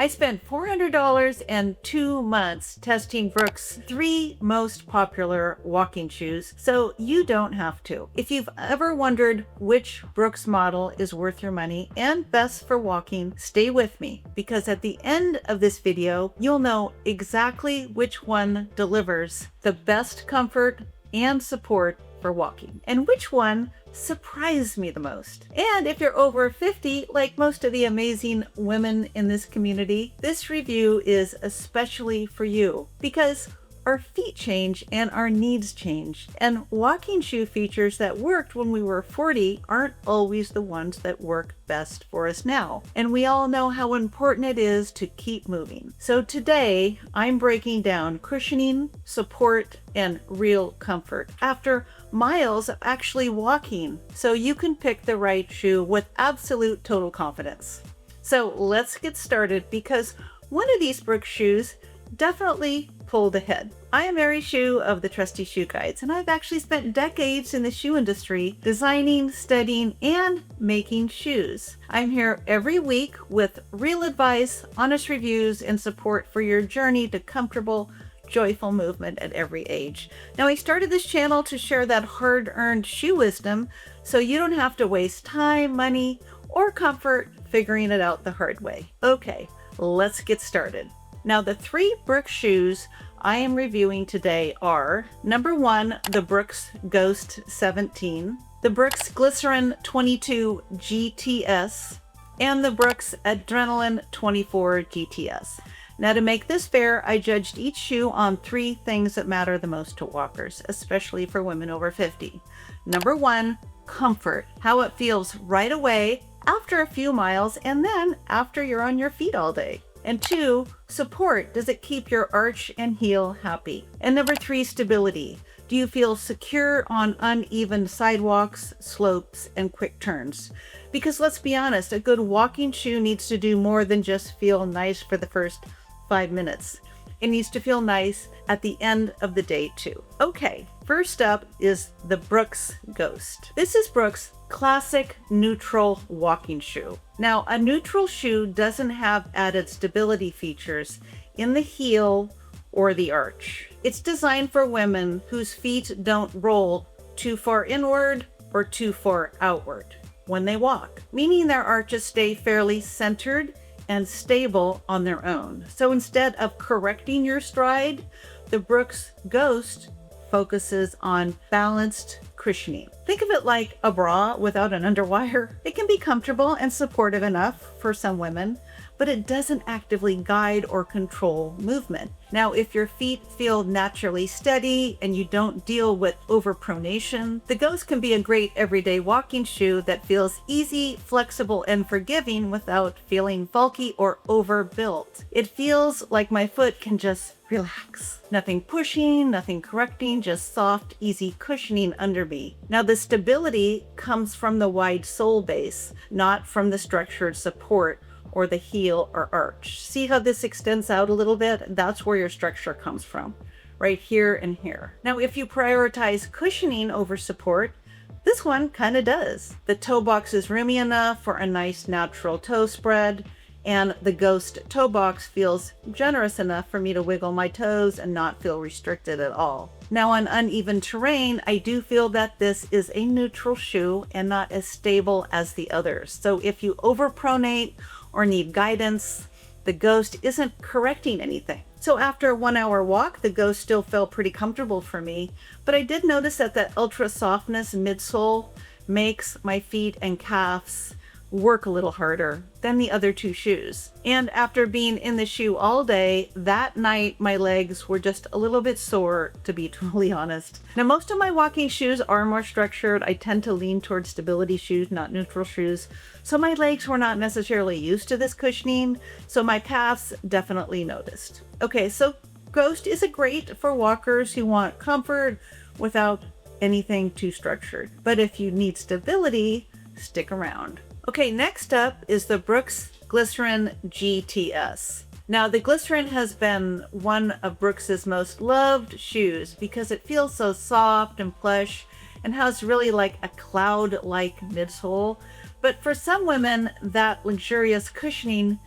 I spent $400 and 2 months testing Brooks' 3 most popular walking shoes, so you don't have to. If you've ever wondered which Brooks model is worth your money and best for walking, stay with me, because at the end of this video, you'll know exactly which one delivers the best comfort and support for walking, and which one surprised me the most. And if you're over 50, like most of the amazing women in this community, this review is especially for you, because our feet change and our needs change, and walking shoe features that worked when we were 40 aren't always the ones that work best for us now. And we all know how important it is to keep moving. So today I'm breaking down cushioning, support, and real comfort after miles of actually walking, so you can pick the right shoe with absolute total confidence. So let's get started, because one of these Brooks shoes definitely pulled ahead. I am Mary Schuh of the Trusty Shoe Guides, and I've actually spent decades in the shoe industry designing, studying, and making shoes. I'm here every week with real advice, honest reviews, and support for your journey to comfortable, joyful movement at every age. Now, I started this channel to share that hard-earned shoe wisdom so you don't have to waste time, money, or comfort figuring it out the hard way. Okay, let's get started. Now, the 3 Brooks shoes I am reviewing today are: number 1, the Brooks Ghost 17, the Brooks Glycerin 22 GTS, and the Brooks Adrenaline 24 GTS. Now, to make this fair, I judged each shoe on 3 things that matter the most to walkers, especially for women over 50. Number 1, comfort, how it feels right away after a few miles and then after you're on your feet all day. And 2, support, does it keep your arch and heel happy? And number 3, stability, do you feel secure on uneven sidewalks, slopes, and quick turns? Because let's be honest, a good walking shoe needs to do more than just feel nice for the first 5 minutes. It needs to feel nice at the end of the day too. Okay, first up is the Brooks Ghost. This is Brooks' classic neutral walking shoe. Now, a neutral shoe doesn't have added stability features in the heel or the arch. It's designed for women whose feet don't roll too far inward or too far outward when they walk, meaning their arches stay fairly centered and stable on their own. So instead of correcting your stride, the Brooks Ghost focuses on balanced cushioning. Think of it like a bra without an underwire. It can be comfortable and supportive enough for some women, but it doesn't actively guide or control movement. Now, if your feet feel naturally steady and you don't deal with overpronation, the Ghost can be a great everyday walking shoe that feels easy, flexible, and forgiving without feeling bulky or overbuilt. It feels like my foot can just relax. Nothing pushing, nothing correcting, just soft, easy cushioning under me. Now, the stability comes from the wide sole base, not from the structured support or the heel or arch. See how this extends out a little bit? That's where your structure comes from, right here and here. Now, if you prioritize cushioning over support, this one kind of does. The toe box is roomy enough for a nice natural toe spread, and the Ghost toe box feels generous enough for me to wiggle my toes and not feel restricted at all. Now, on uneven terrain, I do feel that this is a neutral shoe and not as stable as the others. So if you overpronate or need guidance, the Ghost isn't correcting anything. So after a 1-hour walk, the Ghost still felt pretty comfortable for me, but I did notice that ultra softness midsole makes my feet and calves work a little harder than the other 2 shoes. And after being in the shoe all day, that night my legs were just a little bit sore, to be totally honest. Now, most of my walking shoes are more structured. I tend to lean towards stability shoes, not neutral shoes. So my legs were not necessarily used to this cushioning, so my calves definitely noticed. Okay, so Ghost is a great for walkers who want comfort without anything too structured. But if you need stability, stick around. Okay, next up is the Brooks Glycerin GTS. Now, the Glycerin has been one of Brooks's most loved shoes because it feels so soft and plush and has really like a cloud-like midsole. But for some women, that luxurious cushioning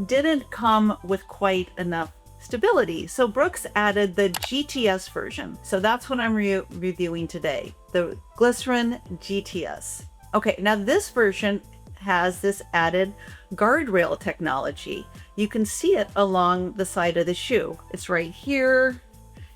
didn't come with quite enough stability. So Brooks added the GTS version. So that's what I'm reviewing today, the Glycerin GTS. Okay, now this version has this added guardrail technology. You can see it along the side of the shoe. It's right here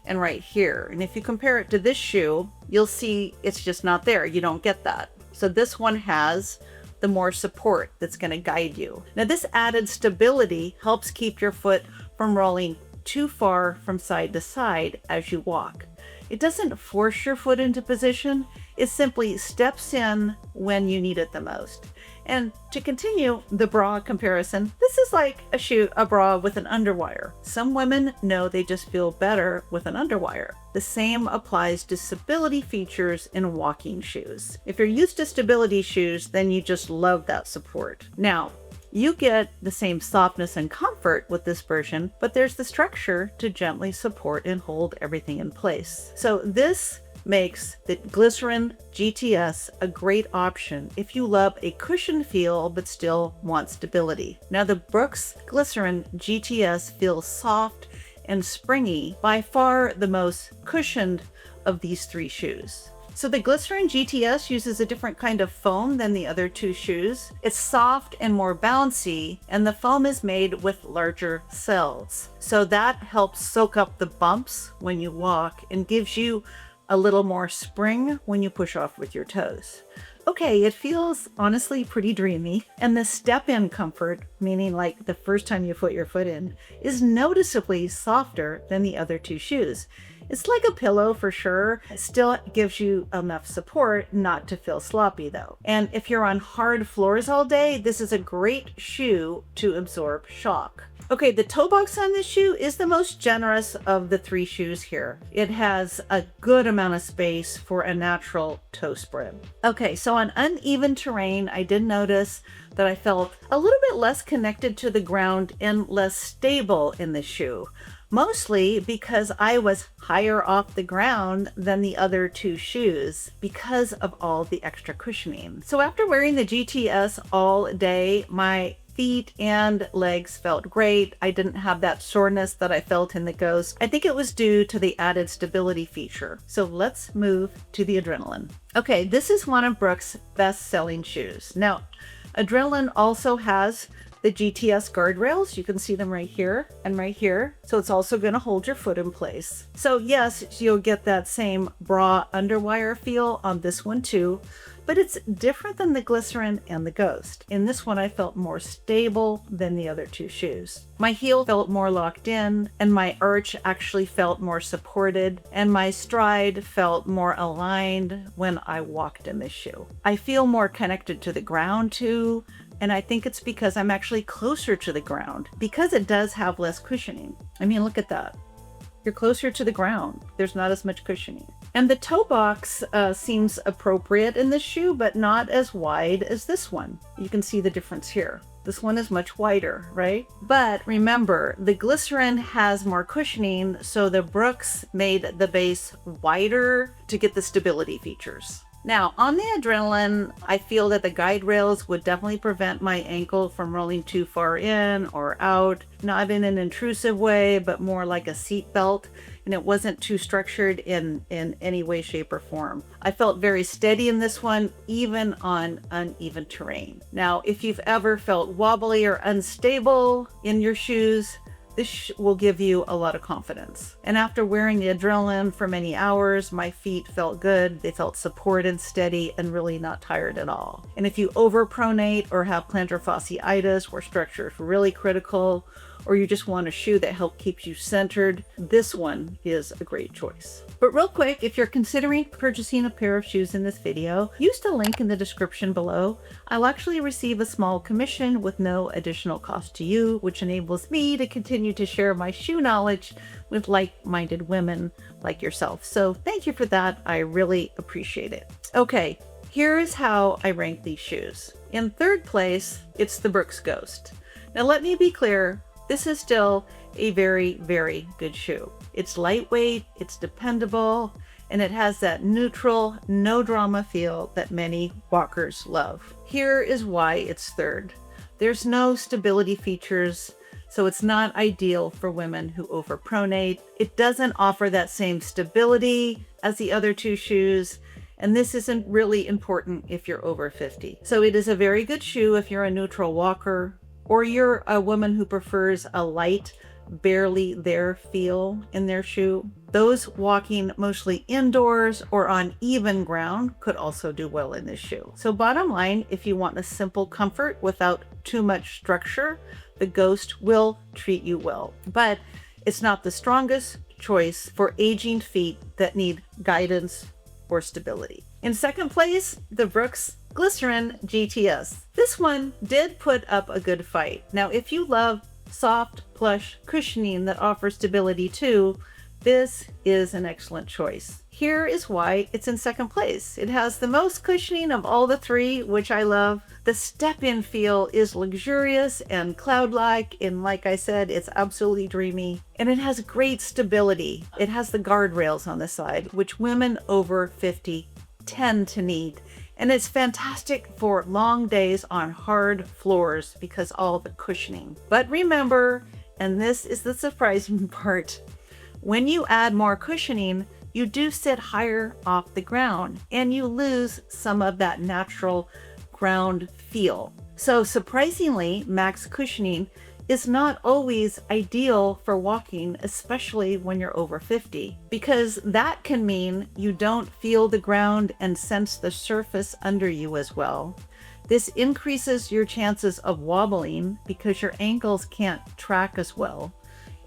and right here. And if you compare it to this shoe, you'll see it's just not there. You don't get that. So this one has the more support that's going to guide you. Now this added stability helps keep your foot from rolling too far from side to side as you walk. It doesn't force your foot into position. It simply steps in when you need it the most. And to continue the bra comparison, this is like a bra with an underwire. Some women know they just feel better with an underwire. The same applies to stability features in walking shoes. If you're used to stability shoes, then you just love that support. Now, you get the same softness and comfort with this version, but there's the structure to gently support and hold everything in place. So this makes the Glycerin GTS a great option if you love a cushioned feel but still want stability. Now the Brooks Glycerin GTS feels soft and springy, by far the most cushioned of these three shoes. So the Glycerin GTS uses a different kind of foam than the other two shoes. It's soft and more bouncy, and the foam is made with larger cells. So that helps soak up the bumps when you walk and gives you a little more spring when you push off with your toes. Okay, it feels honestly pretty dreamy, and the step-in comfort, meaning like the first time you put your foot in, is noticeably softer than the other two shoes. It's like a pillow for sure. It still gives you enough support not to feel sloppy though. And if you're on hard floors all day, this is a great shoe to absorb shock. Okay, the toe box on this shoe is the most generous of the three shoes here. It has a good amount of space for a natural toe spread. Okay, so on uneven terrain, I did notice that I felt a little bit less connected to the ground and less stable in the shoe. Mostly because I was higher off the ground than the other two shoes because of all the extra cushioning. So after wearing the GTS all day, my feet and legs felt great. I didn't have that soreness that I felt in the Ghost. I think it was due to the added stability feature. So let's move to the Adrenaline. Okay, this is one of Brooks' best-selling shoes. Now, Adrenaline also has the GTS guardrails. You can see them right here and right here. So it's also going to hold your foot in place. So yes, you'll get that same bra underwire feel on this one too, but it's different than the Glycerin and the Ghost. In this one, I felt more stable than the other two shoes. My heel felt more locked in, and my arch actually felt more supported, and my stride felt more aligned when I walked in this shoe. I feel more connected to the ground too, and I think it's because I'm actually closer to the ground because it does have less cushioning. I mean, look at that. You're closer to the ground. There's not as much cushioning. And the toe box seems appropriate in this shoe, but not as wide as this one. You can see the difference here. This one is much wider, right? But remember, the Glycerin has more cushioning, so the Brooks made the base wider to get the stability features. Now, on the Adrenaline, I feel that the guide rails would definitely prevent my ankle from rolling too far in or out, not in an intrusive way, but more like a seat belt, and it wasn't too structured in any way, shape, or form. I felt very steady in this one, even on uneven terrain. Now, if you've ever felt wobbly or unstable in your shoes, this will give you a lot of confidence. And after wearing the Adrenaline for many hours, my feet felt good. They felt supported, steady, and really not tired at all. And if you overpronate or have plantar fasciitis where structure is really critical, or you just want a shoe that helps keep you centered, this one is a great choice. But real quick, if you're considering purchasing a pair of shoes in this video, use the link in the description below. I'll actually receive a small commission with no additional cost to you, which enables me to continue to share my shoe knowledge with like-minded women like yourself. So thank you for that. I really appreciate it. Okay, here's how I rank these shoes. In third place, it's the Brooks Ghost. Now let me be clear, this is still a very, very good shoe. It's lightweight, it's dependable, and it has that neutral, no drama feel that many walkers love. Here is why it's third. There's no stability features So it's not ideal for women who overpronate. It doesn't offer that same stability as the other two shoes. And this isn't really important if you're over 50. So it is a very good shoe if you're a neutral walker, or you're a woman who prefers a light, barely there feel in their shoe. Those walking mostly indoors or on even ground could also do well in this shoe. So bottom line, if you want a simple comfort without too much structure, the Ghost will treat you well. But it's not the strongest choice for aging feet that need guidance or stability. In second place, the Brooks Glycerin GTS. This one did put up a good fight. Now, if you love soft, plush cushioning that offers stability too, this is an excellent choice. Here is why it's in second place. It has the most cushioning of all the three, which I love. The step-in feel is luxurious and cloud-like, and like I said, it's absolutely dreamy. And it has great stability. It has the guardrails on the side, which women over 50 tend to need. And it's fantastic for long days on hard floors because all the cushioning. But remember, and this is the surprising part, when you add more cushioning, you do sit higher off the ground and you lose some of that natural ground feel. So surprisingly, max cushioning is not always ideal for walking, especially when you're over 50, because that can mean you don't feel the ground and sense the surface under you as well. This increases your chances of wobbling because your ankles can't track as well,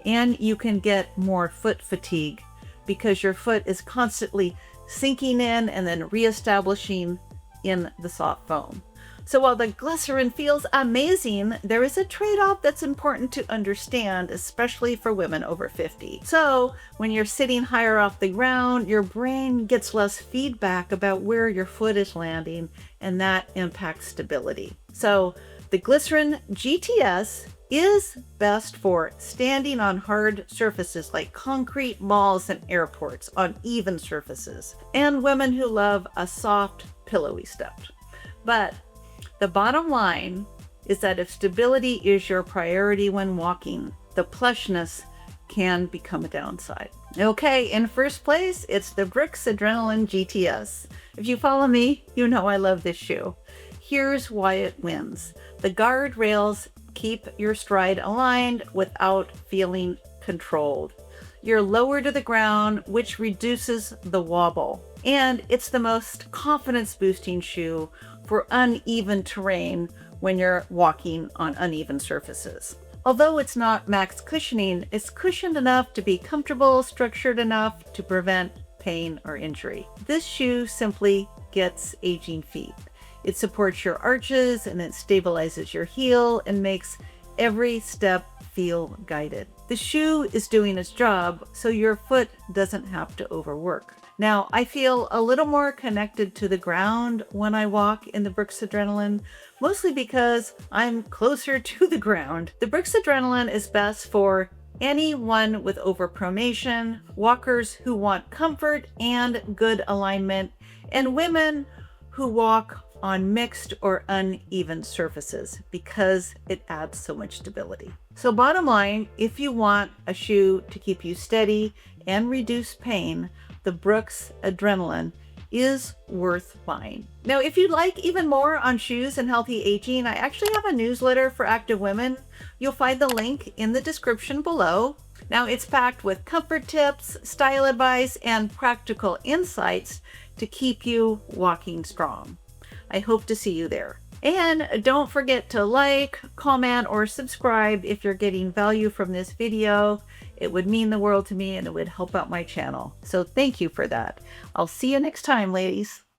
and you can get more foot fatigue because your foot is constantly sinking in and then reestablishing in the soft foam. So while the Glycerin feels amazing, there is a trade-off that's important to understand, especially for women over 50. So when you're sitting higher off the ground, your brain gets less feedback about where your foot is landing, and that impacts stability. So the Glycerin GTS is best for standing on hard surfaces like concrete, malls, and airports on even surfaces, and women who love a soft, pillowy step. But the bottom line is that if stability is your priority when walking, the plushness can become a downside. Okay, in first place, it's the Brooks Adrenaline GTS. If you follow me, you know I love this shoe. Here's why it wins. The guardrails keep your stride aligned without feeling controlled. You're lower to the ground, which reduces the wobble. And it's the most confidence boosting shoe for uneven terrain when you're walking on uneven surfaces. Although it's not max cushioning, it's cushioned enough to be comfortable, structured enough to prevent pain or injury. This shoe simply gets aging feet. It supports your arches and it stabilizes your heel and makes every step feel guided. The shoe is doing its job, so your foot doesn't have to overwork. Now, I feel a little more connected to the ground when I walk in the Brooks Adrenaline, mostly because I'm closer to the ground. The Brooks Adrenaline is best for anyone with overpronation, walkers who want comfort and good alignment, and women who walk on mixed or uneven surfaces because it adds so much stability. So bottom line, if you want a shoe to keep you steady and reduce pain, the Brooks Adrenaline is worth buying. Now, if you'd like even more on shoes and healthy aging, I actually have a newsletter for active women. You'll find the link in the description below. Now, it's packed with comfort tips, style advice, and practical insights to keep you walking strong. I hope to see you there. And don't forget to like, comment, or subscribe if you're getting value from this video. It would mean the world to me and it would help out my channel. So thank you for that. I'll see you next time, ladies.